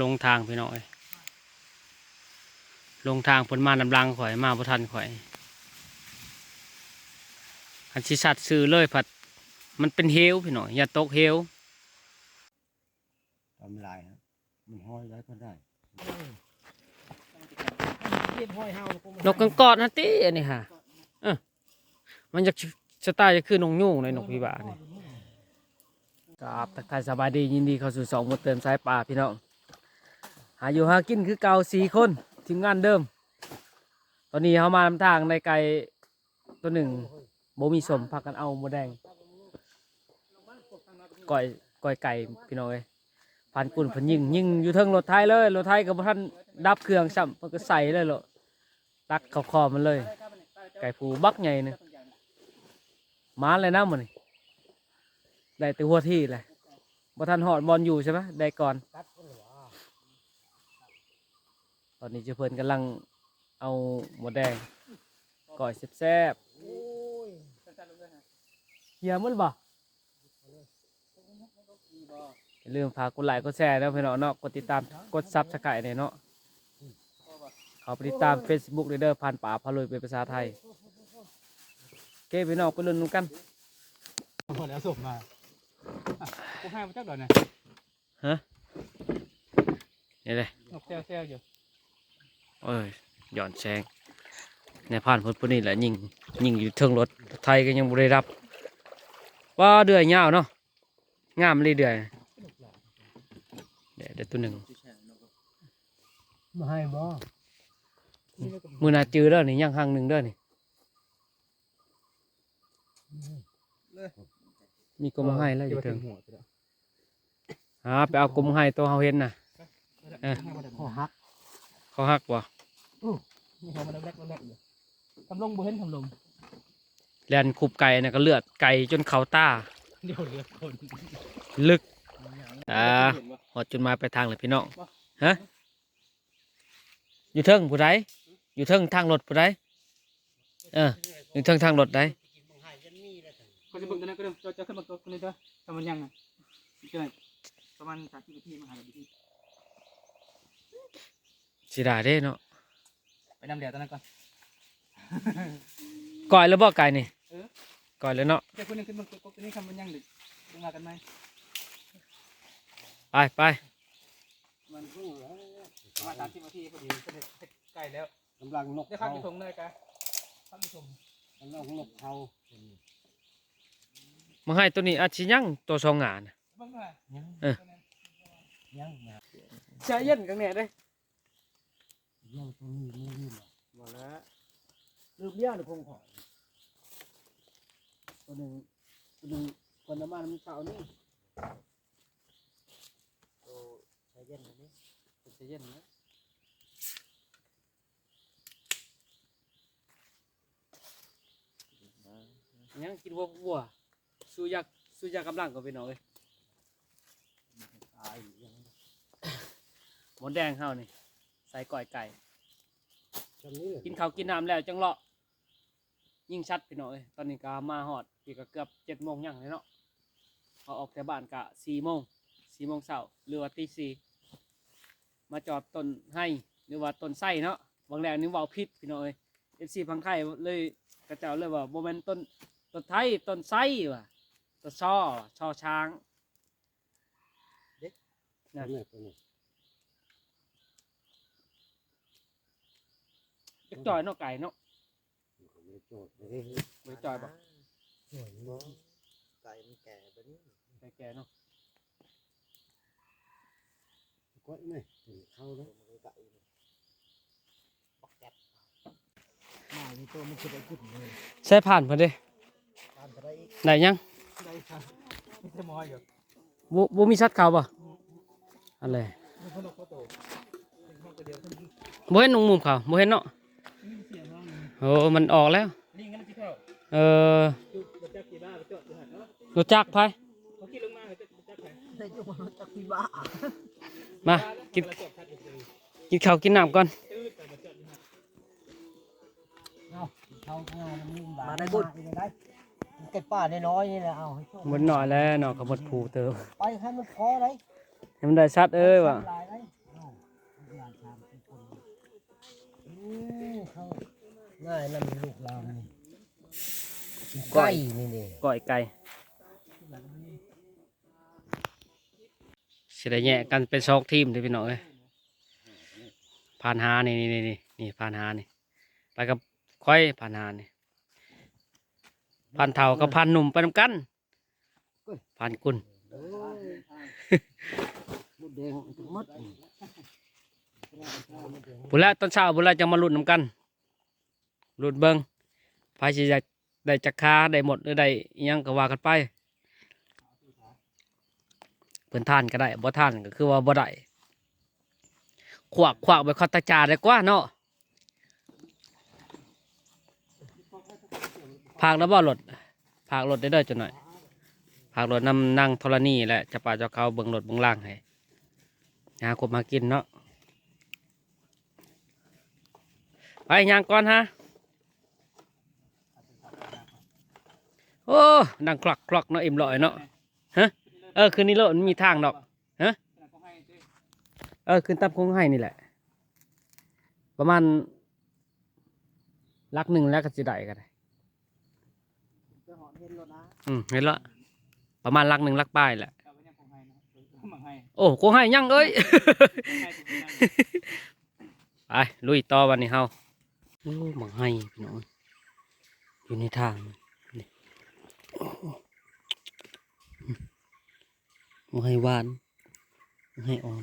ลงทางพี่น้อยลงทางผลมานำลังข่อยมาบ่ทันข่อยอันสิสัตว์ซื้อเลยผัดมันเป็นเฮวพี่น้อยอย่าตกเฮวทำลายนะมันห้อยไว้ก็ได้นกกังกอดนะติอันนี้ฮะมันจะสไตล์จะคือนกยูงในนกพิราบนี่ครับทักทายสบายดียินดีเข้าสู่2 มื้อเติมสายป่าพี่น้องหาอยู่หากินคือเก่า4 คนทีมงานเดิมตอนนี้เขามานำทางในไก่ตัวหนึ่งโบมีสมพักกันเอาโมแดงก่อยไก่พี่น้องเอ้ยพันกุ่นพันยิงอยู่เทิงรถไทยเลยรถไทยกับท่านดับเครื่องซ้ำมันก็ใส่เลยเหรอตักเข้าคอมันเลยไก่ผูบักใหญ่เนี่ยมาเลยนะมันได้แต่หัวที่เลยบ่ทันหอดบอลอยู่ใช่ไหมได้ก่อนตอนนี้เจ้าเพิ่นกำลังเอาหมูแดงก่อยแซ่บเฮียมันบ่อย่าลืมฝากกดไลค์กดแชร์แล้วพี่น้องเนาะกดติดตามกดซับสไครต์เนาะเขาไปติดตาม Facebook เด้อพันป่าพาลุยเป็นภาษาไทยเก้พี่น้องไปลุ้นกันหมดแล้วส่งมากูให้มาจักดอกเนี่ยฮะนี่เลยนกแซวอยู่เอ้ยหย่อนแซงในผ่านพ้นปุ่นนี่แหละยิงอยู่เทิงรถไทยก็ยังบ่ได้รับว่าเดือยยาวเนาะงามเลยเดือยเดี๋ยวตัวหนึ่งมาให้บ่มือนาจือเด้อนี่ยังห่างหนึ่งเด้อนี่มีกลมให้แล้วอยู่เทิงไปเอากลมให้ตัวเฮาเห็นน่ะเขาหักว่ะมีเขามาแรกอยู่ทำลงบ่เห็นทำลงแลนขุบไก่น่ะก็เลือดไก่จนเขาตาเดี๋ยวเลือดคนลึกหอดจนมาไปทางเลยพี่น้องฮะอยู่เทิงผู้ใดอยู่เทิงทางรถผู้ใดอยู่เทิงทางรถใดเขาจะบึ้งตัวนั้นก็เดิมจะขึ้นมาตัวนี้ตัวทำมันยังอ่ะเกินประมาณ30 นาทีมาหาแบบนี้สิได้เด้เนาะไปน้ำเดือดตอนนั้นก่อนก่อยแล้วบ่ไก่นี่ก่อยแล้วเนาะจะคนนึงขึ้นมาตัวนี้ทำมันยังดึกต้องมากันไหมไปมันเพิ่งมา30 นาทีพอดีใกล้แล้วกำลังนกได้ข้ามไปส่งเลยกันข้ามไปส่งกำลังนกเขามาให้ตัวนี้อาชิยังตัว2 งานยังใจเย็นกันแน่เด้ยังตรงนี้ไม่ลืมหรอกมาแล้วลืมเลี้ยงหรือคงขอตัวหนึ่งคนน้ำมันมันเก่านี่ใจเย็นนี่ใจเย็นนะยังกินวัวสู้ยากกำลังก็ไปหน่อยหมดแดงเฮานี่ใส่ก่อยไก่กินข้าวกินน้ำแล้วจังเลาะยิ่งชัดไปหน่อยตอนนี้ก็มาหอดพี่ก็เกือบ7 โมงยังเลยเนาะเขาออกจากบ้านกะ4 โมงเช้าหรือว่าตี 4มาจอดต้นให้หรือว่าต้นไส้เนาะบางแรงนี่ว่าพิษพี่น้อยFC พังไทยเลยกระเจ้าเลยว่าโมเมนต้นไทยต้นไส้ว่ะต้นช่อช้างเด็กนะเด็กจ่อยเนาะไก่เนาะไม่จ่อยปะไก่มันแก่ไปนี่แก่เนาะก้อยไหมเข้าแล้วไก่ปักแกะมาในตัวมันจะได้ขึ้นเลยใช้ผ่านพอดีไหนยังได้ครับจะมอยอยู่บูมีชัดเขาป่ะอะไรโมเห็นนุ่งมุมเขาโมเห็นเนาะโอ้มันออกแล้วรถจักรไปมากินข้าวกินน้ำก่อนมาได้บุญเก็บป่าน้อยๆนี่แหละเอาให้หมดหน่อยแล้วเนาะกับหมดผูเติมไปให้มันพอเลย ให้มันได้ชัดเอ้ยว่ะ หลายเลยเอ้าหลานชามเป็นคนเข้าง่ายนำลูกเรานี่ไก่นี่นี่ ก้อยไก่สิได้แยกกันเป็น2ทีมเด้อพี่น้องเอ้ยผ่านหานี่ผ่านหานี่ไปกับค่อยผ่านหานี่ผ่านเฒ่ากับผ่านหนุ่มไปนำกันผ่านกุล เอ้ยมดแดงทุกมด พุ่นละตอนเช้าพุ่นละจะมาลุ้นนำกันลุ้นเบิ่งไผสิได้จักคาได้หมดหรือได้อิหยังก็ว่ากันไปเพิ่นทานก็ได้บ่ทานก็คือว่าบ่ได้ขวากไปคอตาจาได้กว่าเนาะพากแล้วบ่รถพากรถได้เด้อจังหน่อยพากรถนำนั่งธรณีและจะป่าเจ้าเขาเบิ่งรถเบิ่งล่างให้หาคบมากินเนาะไปย่างก่อนฮะโอ้ดังคลักเนาะอิ่มลอยเนาะฮะคืนนี้โลดมันมีทางดอกฮะคืนตับคงให้นี่แหละประมาณลัก1แล้วก็สิได้ก็ได้เห็นละประมาณลัก1ลักป้ายแหละโอ้คงให้ยังเอ้ย ไปลุยต่อวันนี้เฮาโอ้หมังให้พี่น้องอยู่ในทางนี่หมังให้หวานหมังให้อ่อน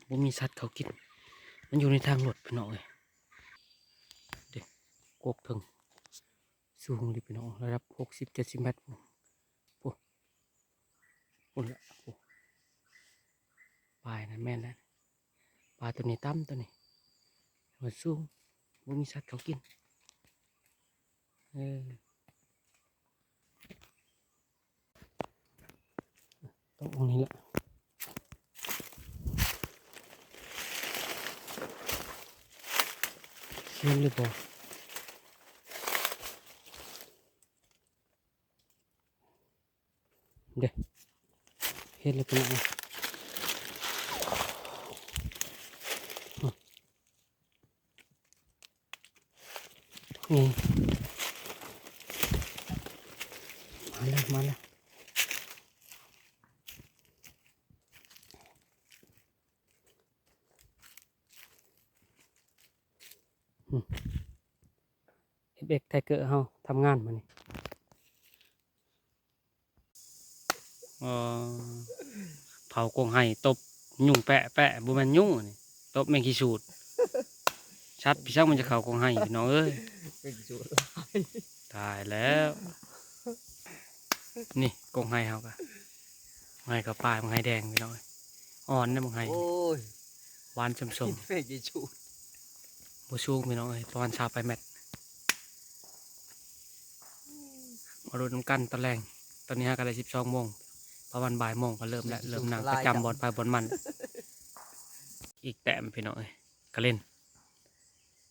ว่ามีสัตว์เขากินมันอยู่ในทางรถพี่น้องเลยเด็กกบถึงสูงดิพี่น้องระดับ60-70 เมตรโอ้โหละโอ้ปลายนะแม่นแล้วปลาตัวนี้ตั้มตัวนี้มันสูงว่ามีสัตว์เขากินต้องตรงนี้แหละเชื่อมหรือเปล่าเดี๋ยวเฮ็ดเลยเป็นไงนี่มาแล้วเบกไทเกอร์เฮาทำงานมานี่เผากงไห้ตบยุ่งแปะบุแมนยุ่งนี่ตบแมงกีสูดชัดพี่ช่างมันจะเข่ากงไห้พี่น้องเอ้ยตายแล้วนี่กงไห้เฮากะไห้กับปลายมังไห้แดงพี่น้องอ่อนนะมังไห้หวานสมๆบูชูพี่น้องเอ้ยประมาณ20 เมตรมาดูน้ำกันตอนแรงตอนนี้ฮะก็ได้12 โมงประมาณบ่ายโมงก็เริ่มแล้วเริ่มนั่งประจำบอลไปบอลมันอีกแต้มพี่น้องเอ้ยก็เล่น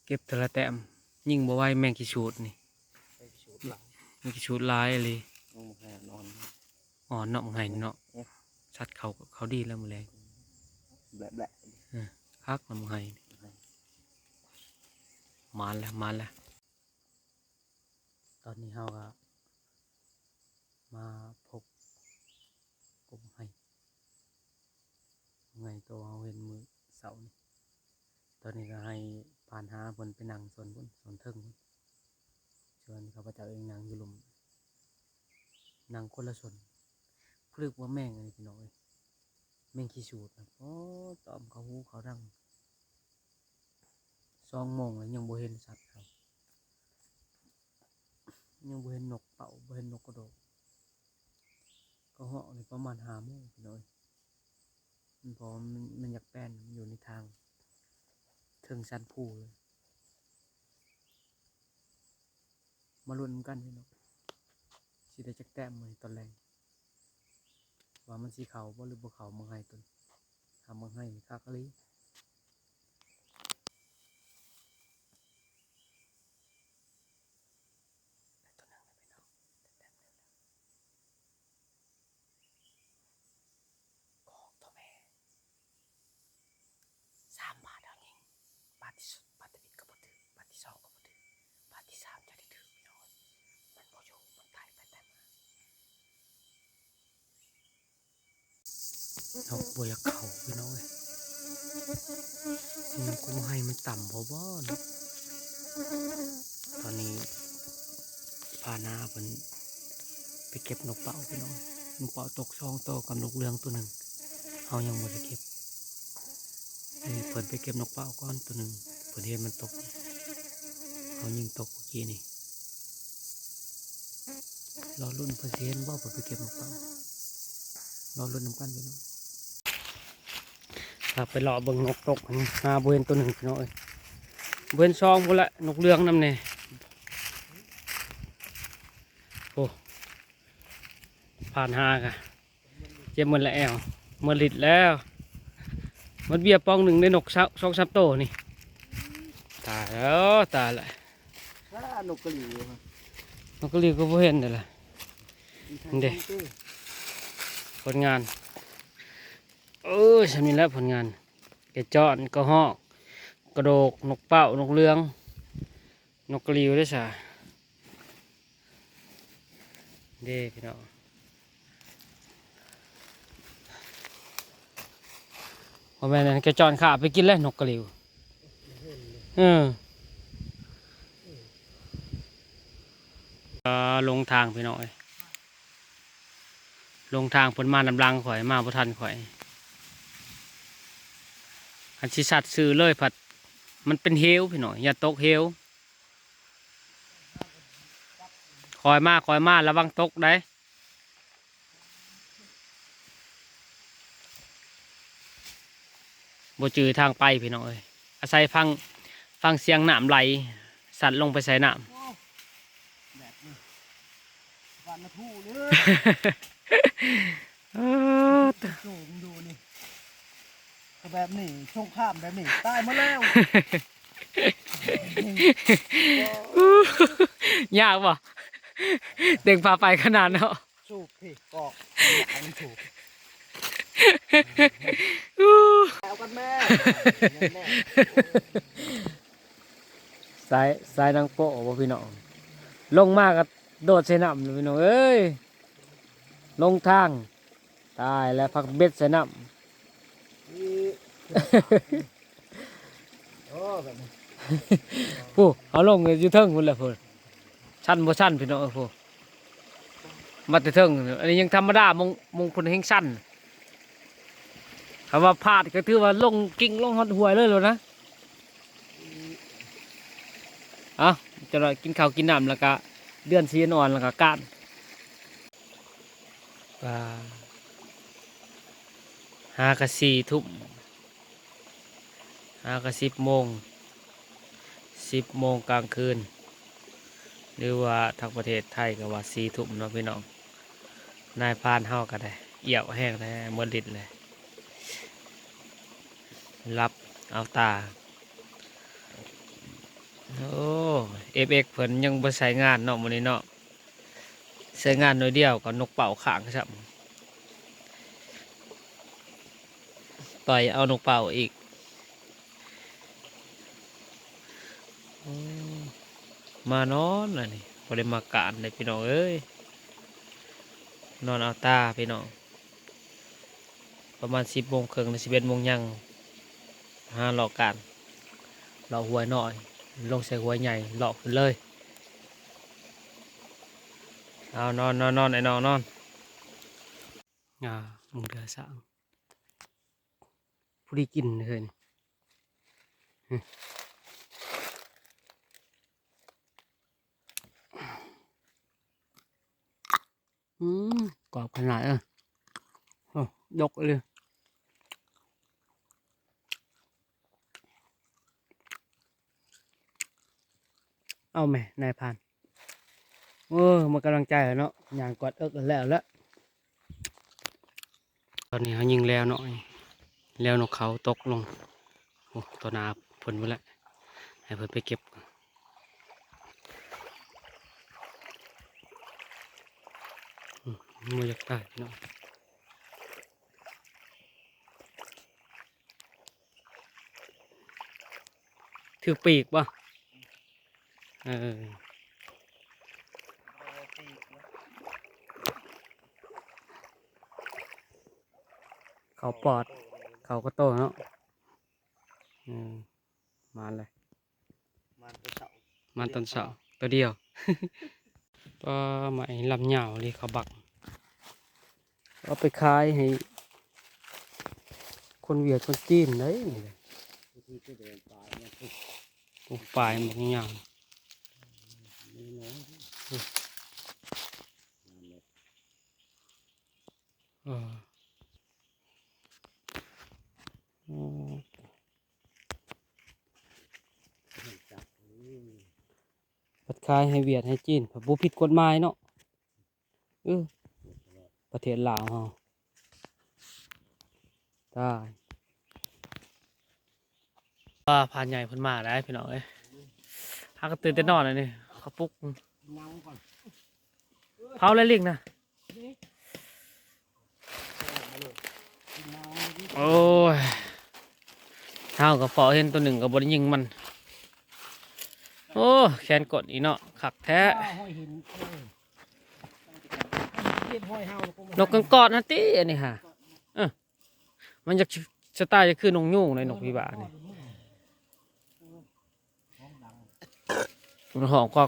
เก็บแต่ละแต้มยิ่งบ่ไหวแมงกีชูดนี่แมงกีชูดลายเลยอ่อนเนาะมังไห้เนาะชัดเขาดีแล้วมือแรงคักนะมังไห้มาแล้วตอนนี้เฮาก็มาพบกบไห้ตัวเฮาเห็นมือเสานี่ตอนนี้ก็ให้ผ่านหาเพิ่นไปนั่งส่วนเทิงส่วนเขาพเจ้าเองนั่งอยู่หลุมนั่งคนละส่วนพลึกว่าแม่งอะไรพี่น้องเอ้ยแม่งขี้สูดนะโอ้ตอมเขาหูเขาดัง2 โมงแล้วยังบ่เห็นสัตว์ครับยังบ่เห็นนกเป่าบ่เห็นนกกระโดดก็เหาะนี่ประมาณ5 โมงพี่น้อยมันพอมันอยากแป้นมันอยู่ในทางเทิงสันภูเลยมาลุ้นกันพี่น้องสิได้จักแต้มมื้อตอนแรกว่ามันสิเข้าบ่หรือบ่เข้ามังไห้ต้นถ้ามังไห้คักอีหลี นกบัวยักษ์เขาพี่น้องเอ้ยมันกุ้งให้มันต่ำพอบ่เนาะตอนนี้พาหน้าเป็นไปเก็บนกเป่าพี่น้องนกเป่าตกช่องโตกับนกเรืองตัวหนึ่งเขายังไม่ได้เก็บเพิ่นไปเก็บนกเป่าก้อนตัวหนึ่งเพิ่นเห็นมันตกเขายิงตกเมื่อกี้นี่รอรุ่นเพิ่นเห็นว่าเพิ่นไปเก็บนกเป่ารอรุ่นน้ำกันพี่น้องครับไปรอเบิ่งนกตกหาเบนตัวหนึ่งพี่น้องเบนซองพุ่นละนกเรืองนำเนี่ยโอ้ผ่านหากะเจ็บมันละแอวมันลิดแล้วมันเบียปองหนึ่งในนกสองสามโตนี่ตายแล้วตายละนกกระหลิวน กกระลีก็บ่เห็นเลยล่ะเด้ผลงานฉันมีแล้วผลงานแกจอนก็ฮอกกระโดกนกเป้านกเรืองนกกระลีด้วยสะเด้พี่น้องพอแม่นั่นแกจอนขาไปกินแล้วนกกระลีลงทางพี่น้องลงทางผลมานำลังข่อยมาบ่ทันข่อยอันชิสัตซื้อเลยผัดมันเป็นเฮลพี่น้องอย่าตกเฮลคอยมาระวังตกได้บ่จือทางไปพี่น้องอาศัยฟังเสียงน้ำไหลสัตว์ลงไปใส่น้ำแบบนี้วันละทู่เลยสูงดูนี่แบบนี้ช่องข้ามแบบนี้ตายมาแล้วยากป่ะเด็กพาไปขนาดเนาะสูบพี่กอกอันสูบเอากันแม่สายนางโป๊ะบ่พี่น้องลงมากก็โดดใส่น้ำเลยพี่น้องเอ้ยลงทางตายแล้วพักเบ็ดใส่น้ำผู้เอาลงอยู่เทิงพุ่นแหละพุ่นชั้นบ่ชั้นพี่น้องผู้มาแต่เทิงอันนี้ยังธรรมดามงคนแห่งชั้นคำว่าพลาดก็ถือว่าลงกิ่งลงหอดหวยเลยนะเอาจะรอกินข้าวกินน้ำแล้วก็เดือนสีนอนแล้วก็การ5 กับ 4 ทุ่ม5 กับ 10 โมง10 โมงกลางคืนหรือว่าทั้งประเทศไทยก็ว่า4 ทุ่มเนาะพี่น้องนายพานเฮาก็ได้เอี่ยวแห้งได้เมื่อดิดเลยรับเอาตาโอ้เพิ่นยังบ่ใช้งานเนาะมื้อนี้เนาะใช้งานน้อยเดียวก็นกเป่าข้างครับปล่อยเอานกเป่าอีกมานอนน่ะนี่บ่ได้มาการเลยพี่น้องเอ้ยนอนเอาตาพี่น้องประมาณ10 โมงครึ่งหรือ11 โมงยังหาหลอกการหลอกหัวหน่อยลงใส่หัวใหญ่หลอกขึ้นเลยเอานอนไอ้น้องนอนมึงเดือดสั่งผู้ดีกินเลยกรอบขนาดยกเลยเอาแม่นายพานมันกำลังใจเนาะอย่างกอดเอิกแล้วตอนนี้เขายิงแล้วเนาะแล้วนกเขาตกลงโอ้ตัวนาผลไปแล้วให้เพิ่นไปเก็บมืออยากได้เนาะถือปีกป่ะเขา เขาปอดเขาก็โตเนาะมาเลย มันตัวเสามันตอนเสาร์ตัวเดียว ก็ไม้ลำเหยาวเลยเขาบักเอาไปขายให้คนเวียดคนจีนเลยนี่เลย ที่จะเดินปลายเนี่ยคือ ปลูกปลายมันเหยาว มีน้อย เออโอ้ จับ ปัดขายให้เวียดให้จีนแบบบุผิดกฎหมายเนาะประเทศลาวเฮาได้ว่าผ่านใหญ่เพิ่นมาได้พี่น้องเอ้ยหาก็ตื่นแต่นอนเลยนี่เขาปลุก นั่งก่อน เผาแล้วลิงนะโอ้ยเท้ากับฟอเห็นตัวหนึ่งกับบริยิงมันโอ้แขนกดอีเนาะขักแท้ ห้อยหินเก็บห้อยเฮาน กกังกอดนะตีอันนี้ฮะมันจะสไตล์จะคือนกยูงในนกพิบาเนี่ยมันหอมก็ เอ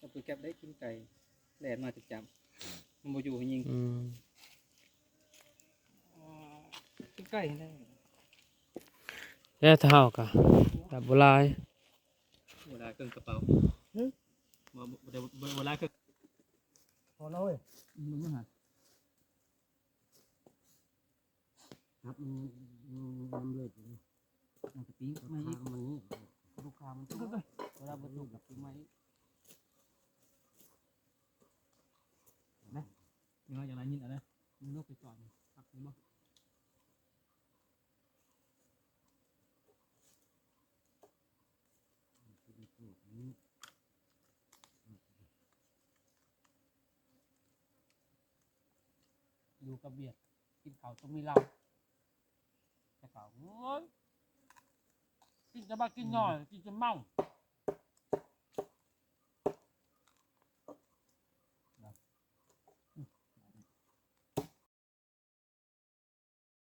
าไปเก็บได้กินไก่แหลนมาจับจับมันบ่อยู่ให้ยิงกินไก่ได้ แล้วเท้ากะแบบโบราณ เวลาเครื่องกระเป๋าเวลาเครื่อง พอแล้วเว้ย มึงหา ครับมันเลือด มันกระติ้ง ไม่ ไม่ มันนี่ ลูกค้ามันเวลาบรรทุกกับไม้ ยังไงอย่างไรยินอะไร มันลูกไปก่อนครับเห็นบ่อยู่กับเบียดกินข้าวต้องมีเราแต่ข้าวโอ้ยกินจะมากินหน่อยกินจะเมา